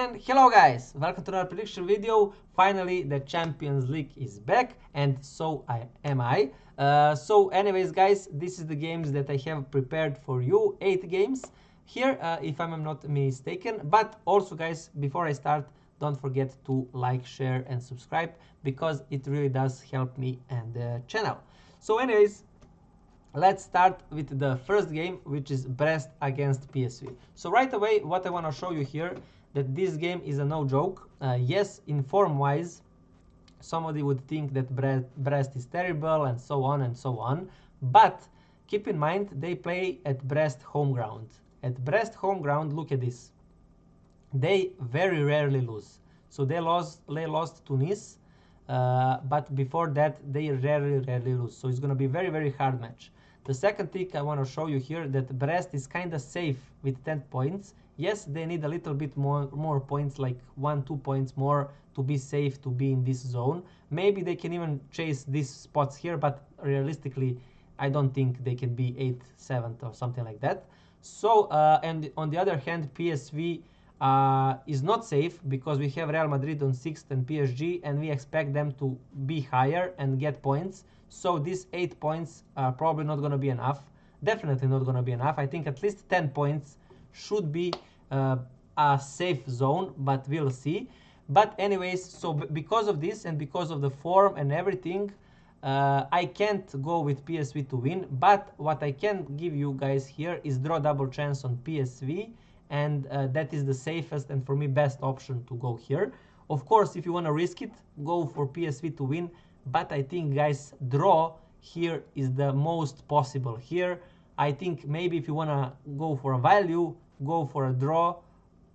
And hello guys, welcome to another prediction video. Finally the Champions League is back, and so am I. So anyways guys, this is the games that I have prepared for you, 8 games here, if I'm not mistaken. But also guys, before I start, don't forget to like, share and subscribe, because it really does help me and the channel. So anyways, let's start with the first game, which is Brest against PSV. So right away, what I want to show you here, that this game is a no joke. Yes, in form wise, somebody would think that Brest is terrible and so on and so on. But keep in mind, they play at Brest home ground. At Brest home ground, look at this. They very rarely lose. So they lost to Nice, but before that, they rarely lose. So it's going to be very hard match. The second thing I want to show you here, that Brest is kind of safe with 10 points. Yes, they need a little bit more points, like 1-2 points more to be safe, to be in this zone. Maybe they can even chase these spots here, but realistically, I don't think they can be 8th, 7th or something like that. So, and on the other hand, PSV is not safe, because we have Real Madrid on 6th and PSG, and we expect them to be higher and get points. So these 8 points are probably not going to be enough. Definitely not going to be enough. I think at least 10 points should be a safe zone, but we'll see. But anyways, so because of this and because of the form and everything, I can't go with PSV to win. But what I can give you guys here is draw double chance on PSV, and that is the safest and for me best option to go here. Of course, if you want to risk it, go for PSV to win. But I think guys, draw here is the most possible here. I think maybe if you want to go for a value, go for a draw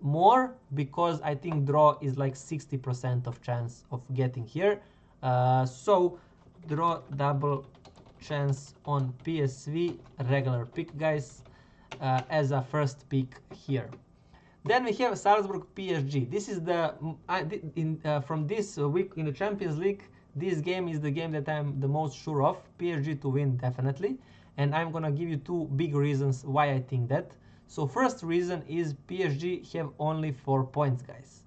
more, because I think draw is like 60% of chance of getting here. So draw double chance on PSV, regular pick guys, as a first pick here. Then we have Salzburg PSG. This is the from this week in the Champions League. This game is the game that I'm the most sure of. PSG to win, definitely. And I'm gonna give you 2 big reasons why I think that. So first reason is PSG have only 4 points, guys.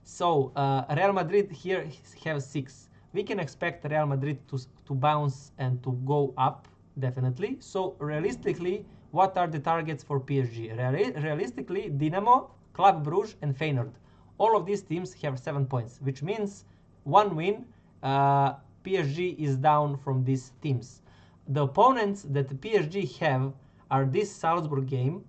So Real Madrid here have 6. We can expect Real Madrid to bounce and to go up, definitely. So realistically, what are the targets for PSG? Realistically, Dynamo, Club Brugge and Feyenoord. All of these teams have 7 points, which means 1 win, PSG is down from these teams. The opponents that the PSG have are this Salzburg game,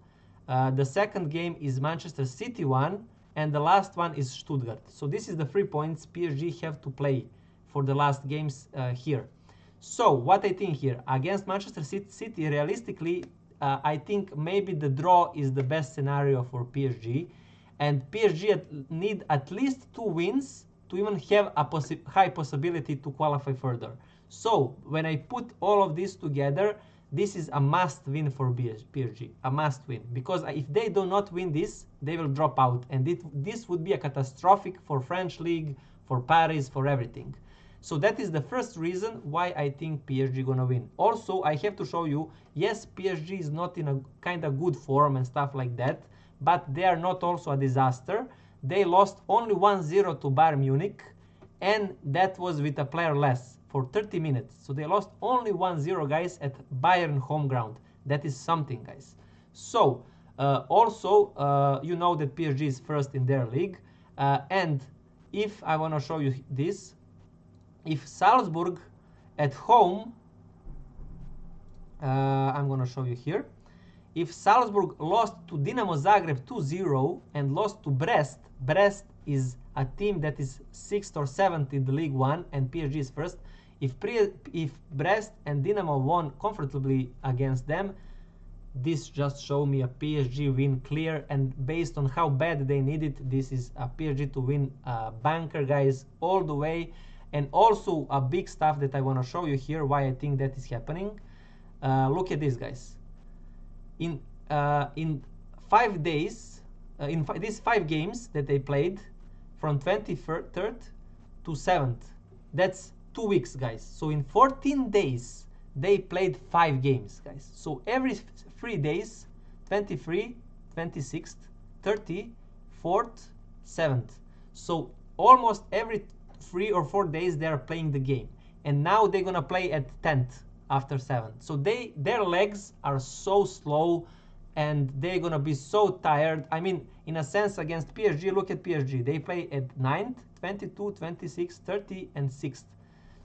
the second game is Manchester City one, and the last one is Stuttgart. So this is the 3 points PSG have to play for the last games here. So what I think here, against Manchester City, realistically, I think maybe the draw is the best scenario for PSG, and PSG need at least 2 wins to even have a high possibility to qualify further. So when I put all of this together, this is a must win for PSG, a must win, because if they do not win this, they will drop out, and this would be a catastrophic for French league, for Paris, for everything. So that is the first reason why I think PSG gonna win. Also, I have to show you, yes, PSG is not in a kind of good form and stuff like that, but they are not also a disaster. They lost only 1-0 to Bayern Munich, and that was with a player less for 30 minutes. So they lost only 1-0, guys, at Bayern home ground. That is something, guys. So also, you know that PSG is first in their league, and if I want to show you this, if Salzburg at home, I'm going to show you here. If Salzburg lost to Dinamo Zagreb 2-0 and lost to Brest, Brest is a team that is 6th or 7th in the League 1 and PSG is first. If Brest and Dinamo won comfortably against them, this just showed me a PSG win clear, and based on how bad they need it, this is a PSG to win banker, guys, all the way. And also a big stuff that I want to show you here, why I think that is happening. Look at this, guys. In 5 days, these 5 games that they played, from 23rd to 7th, that's 2 weeks, guys. So in 14 days, they played 5 games, guys. So every 3 days, 23, 26th, 30, 4th, 7th. So almost every 3 or 4 days they are playing the game, and now they're gonna play at 10th after 7th. So their legs are so slow, and they're gonna be so tired. I mean, in a sense, against PSG, look at PSG. They play at 9th, 22, 26, 30, and 6th.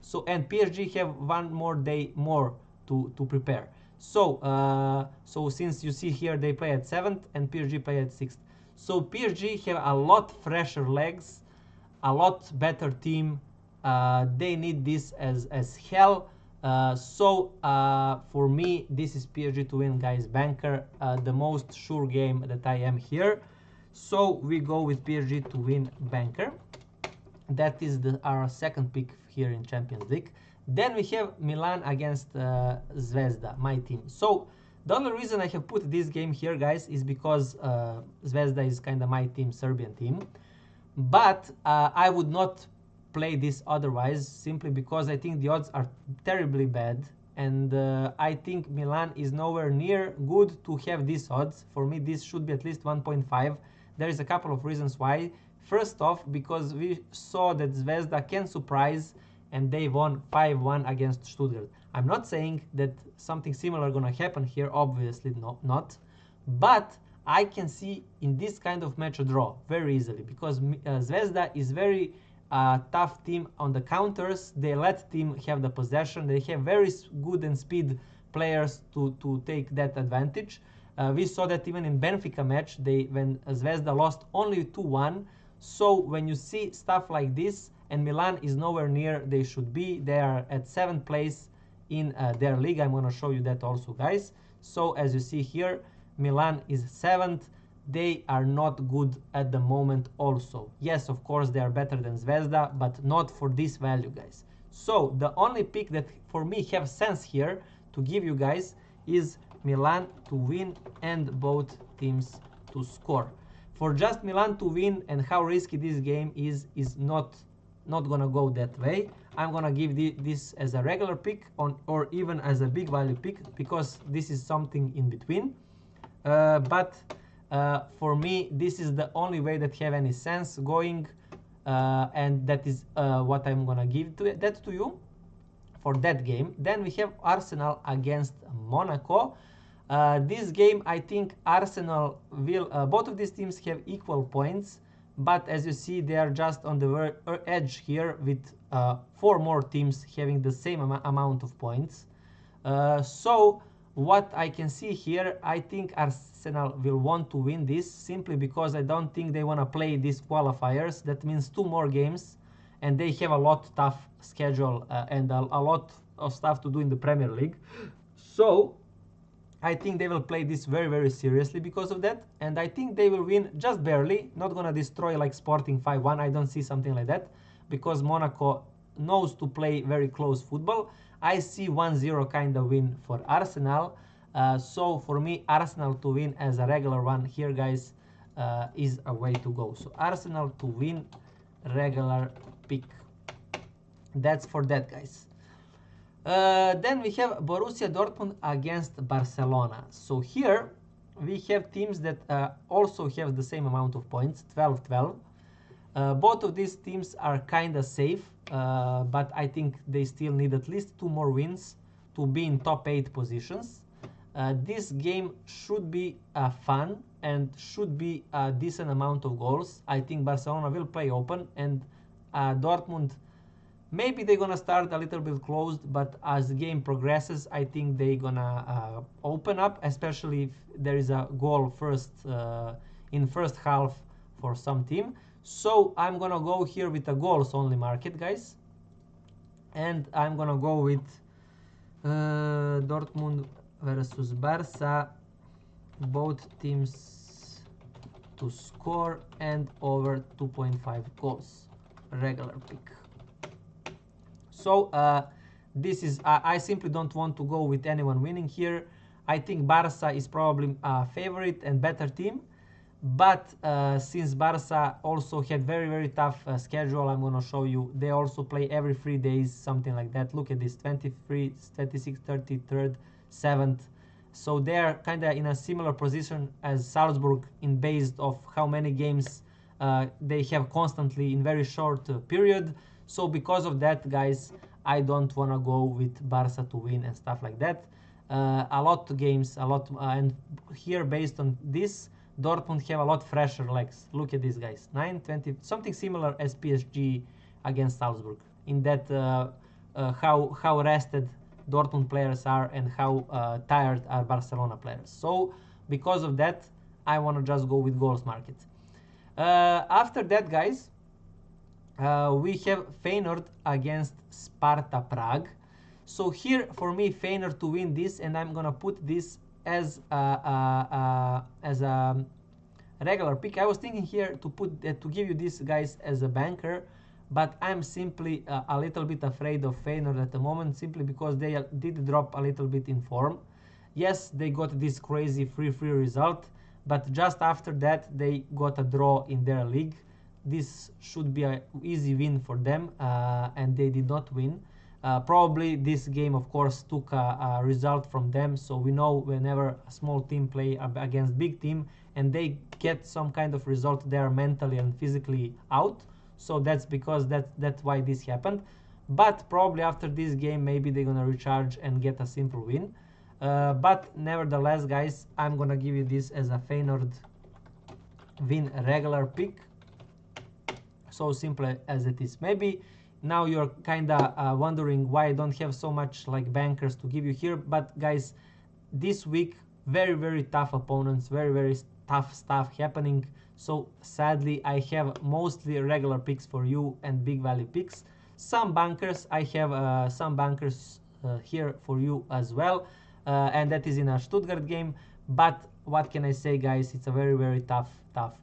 So, and PSG have one more day more to prepare. So since you see here they play at 7th and PSG play at 6th. So PSG have a lot fresher legs, a lot better team. They need this as hell. For me, this is PSG to win, guys. Banker, the most sure game that I am here. So we go with PSG to win, banker. That is our second pick here in Champions League. Then we have Milan against Zvezda, my team. So the only reason I have put this game here, guys, is because Zvezda is kind of my team, Serbian team. But I would not play this otherwise, simply because I think the odds are terribly bad. And I think Milan is nowhere near good to have these odds. For me, this should be at least 1.5. There is a couple of reasons why. First off, because we saw that Zvezda can surprise, and they won 5-1 against Stuttgart. I'm not saying that something similar gonna happen here, obviously not. But I can see in this kind of match a draw very easily, because Zvezda is very tough team on the counters. They let team have the possession. They have very good and speed players to take that advantage. We saw that even in Benfica match, when Zvezda lost only 2-1. So when you see stuff like this, and Milan is nowhere near they should be, they are at 7th place in their league. I'm going to show you that also, guys. So as you see here, Milan is 7th. They are not good at the moment also. Yes, of course, they are better than Zvezda, but not for this value, guys. So the only pick that for me have sense here to give you guys is Milan to win and both teams to score. For just Milan to win, and how risky this game is not gonna go that way. I'm gonna give this as a regular pick or even as a big value pick, because this is something in between. But for me, this is the only way that have any sense going, and that is what I'm gonna give to you for that game. Then we have Arsenal against Monaco. This game, I think Arsenal will, both of these teams have equal points, but as you see, they are just on the edge here with 4 more teams having the same amount of points. So what I can see here, I think Arsenal will want to win this, simply because I don't think they want to play these qualifiers. That means 2 more games, and they have a lot tough schedule and a lot of stuff to do in the Premier League. So I think they will play this very, very seriously because of that, and I think they will win just barely, not gonna destroy like Sporting 5-1. I don't see something like that, because Monaco knows to play very close football. I see 1-0 kind of win for Arsenal. So for me, Arsenal to win as a regular one here, guys, is a way to go. So Arsenal to win, regular pick. That's for that, guys. Then we have Borussia Dortmund against Barcelona. So here we have teams that also have the same amount of points, 12-12. Both of these teams are kind of safe, but I think they still need at least 2 more wins to be in top 8 positions. This game should be fun and should be a decent amount of goals. I think Barcelona will play open, and Dortmund, maybe they're gonna start a little bit closed, but as the game progresses, I think they're gonna open up, especially if there is a goal in first half for some team. So I'm gonna go here with a goals only market, guys, and I'm gonna go with Dortmund versus Barca, both teams to score and over 2.5 goals, regular pick. So this is, I simply don't want to go with anyone winning here. I think Barca is probably a favorite and better team, but since Barca also had very, very tough schedule, I'm going to show you, they also play every 3 days, something like that. Look at this, 23, 26, 33rd, 7th. So they're kind of in a similar position as Salzburg in based of how many games they have constantly in very short period. So because of that, guys, I don't want to go with Barca to win and stuff like that. A lot of games, and here based on this, Dortmund have a lot fresher legs. Look at these guys, 9-20, something similar as PSG against Salzburg. In that, how rested Dortmund players are and how tired are Barcelona players. So because of that, I want to just go with goals market. After that, guys, we have Feyenoord against Sparta Prague. So here, for me, Feyenoord to win this, and I'm gonna put this as a regular pick. I was thinking here to put to give you this, guys, as a banker, but I'm simply a little bit afraid of Feyenoord at the moment, simply because they did drop a little bit in form. Yes, they got this crazy 3-3 result, but just after that they got a draw in their league. This should be an easy win for them, and they did not win. Probably this game, of course, took a result from them. So we know whenever a small team play against big team and they get some kind of result, they are mentally and physically out. So that's because that's why this happened. But probably after this game, maybe they're gonna recharge and get a simple win. But nevertheless, guys, I'm gonna give you this as a Feyenoord win regular pick. So simple as it is. Maybe now you're kinda wondering why I don't have so much like bankers to give you here. But guys, this week, very tough opponents, very tough stuff happening. So sadly, I have mostly regular picks for you and big value picks. Some bankers, I have some bankers here for you as well, and that is in a Stuttgart game. But what can I say, guys? It's a very tough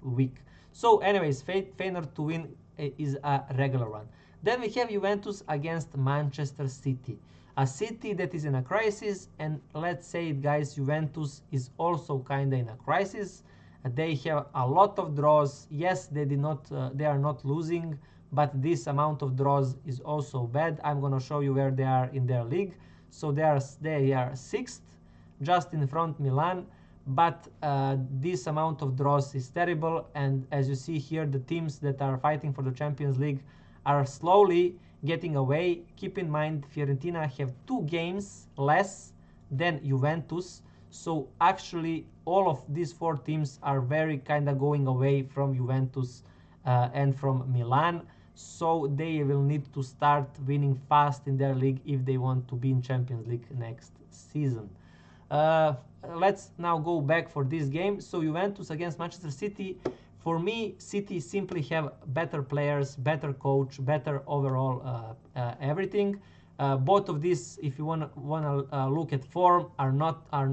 week. So anyways, Feyenoord to win is a regular one. Then we have Juventus against Manchester City. A City that is in a crisis, and let's say it, guys, Juventus is also kinda in a crisis. They have a lot of draws. Yes, they are not losing, but this amount of draws is also bad. I'm gonna show you where they are in their league. So they are 6th, just in front Milan. But this amount of draws is terrible, and as you see here, the teams that are fighting for the Champions League are slowly getting away. Keep in mind, Fiorentina have 2 games less than Juventus, so actually all of these 4 teams are very kind of going away from Juventus and from Milan, so they will need to start winning fast in their league if they want to be in Champions League next season. Let's now go back for this game. So Juventus against Manchester City. For me, City simply have better players, better coach, better overall everything. Both of these, if you wanna look at form, are not a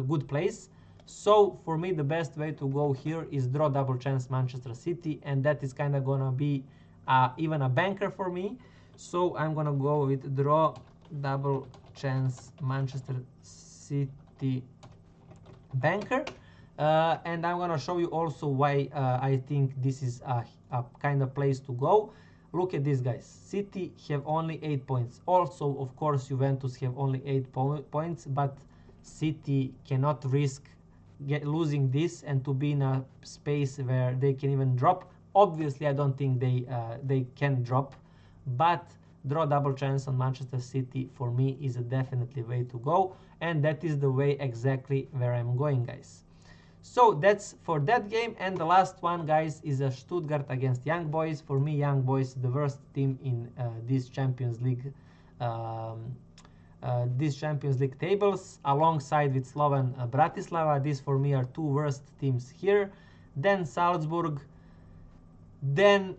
good place. So for me, the best way to go here is draw double chance Manchester City, and that is kind of gonna be even a banker for me. So I'm gonna go with draw double chance Manchester City banker, and I'm gonna show you also why I think this is a kind of place to go. Look at these guys. City have only 8 points. Also, of course, Juventus have only 8 points, but City cannot risk losing this and to be in a space where they can even drop. Obviously, I don't think they can drop, but draw double chance on Manchester City for me is a definitely way to go, and that is the way exactly where I'm going, guys. So that's for that game, and the last one, guys, is a Stuttgart against Young Boys. For me, Young Boys the worst team in this Champions League tables, alongside with Slovan Bratislava. These for me are 2 worst teams here. Then Salzburg, then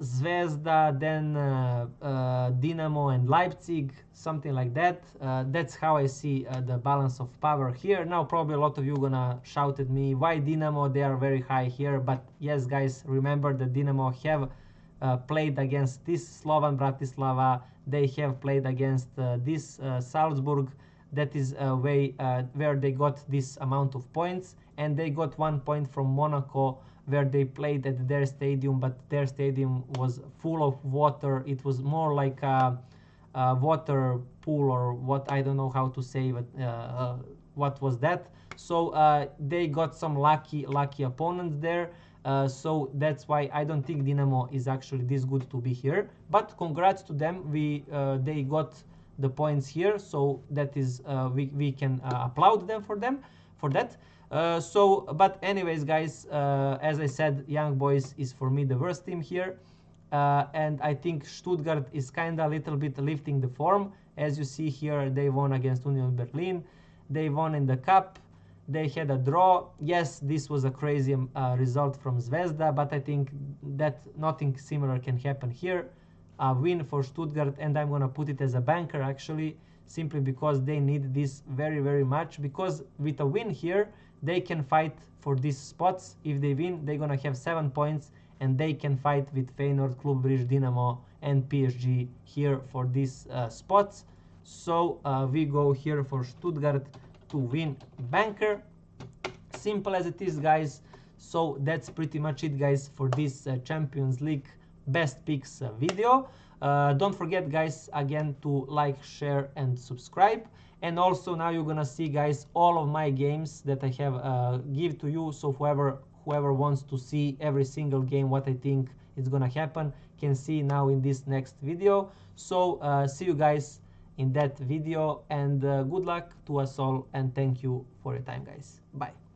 Zvezda, then Dinamo and Leipzig, something like that. That's how I see the balance of power here. Now probably a lot of you gonna shout at me, why Dinamo? They are very high here. But yes, guys, remember that Dinamo have played against this Slovan Bratislava. They have played against this Salzburg. That is a way where they got this amount of points, and they got 1 point from Monaco, where they played at their stadium, but their stadium was full of water. It was more like a water pool, or what, I don't know how to say, but what was that. So they got some lucky opponents there. So that's why I don't think Dinamo is actually this good to be here. But congrats to them. They got the points here, so that is we can applaud them for that. But anyways, guys, as I said, Young Boys is for me the worst team here. And I think Stuttgart is kinda a little bit lifting the form. As you see here, they won against Union Berlin. They won in the cup. They had a draw. Yes, this was a crazy result from Zvezda, but I think that nothing similar can happen here. A win for Stuttgart, and I'm gonna put it as a banker actually, simply because they need this very much, because with a win here, they can fight for these spots. If they win, they're gonna have 7 points, and they can fight with Feyenoord, Club Brugge, Dinamo, and PSG here for these spots. So we go here for Stuttgart to win banker. Simple as it is, guys. So that's pretty much it, guys, for this Champions League best picks video. Don't forget, guys, again, to like, share, and subscribe. And also now you're gonna see, guys, all of my games that I have give to you. So whoever wants to see every single game, what I think is gonna happen, can see now in this next video. So see you guys in that video, and good luck to us all, and thank you for your time, guys. Bye.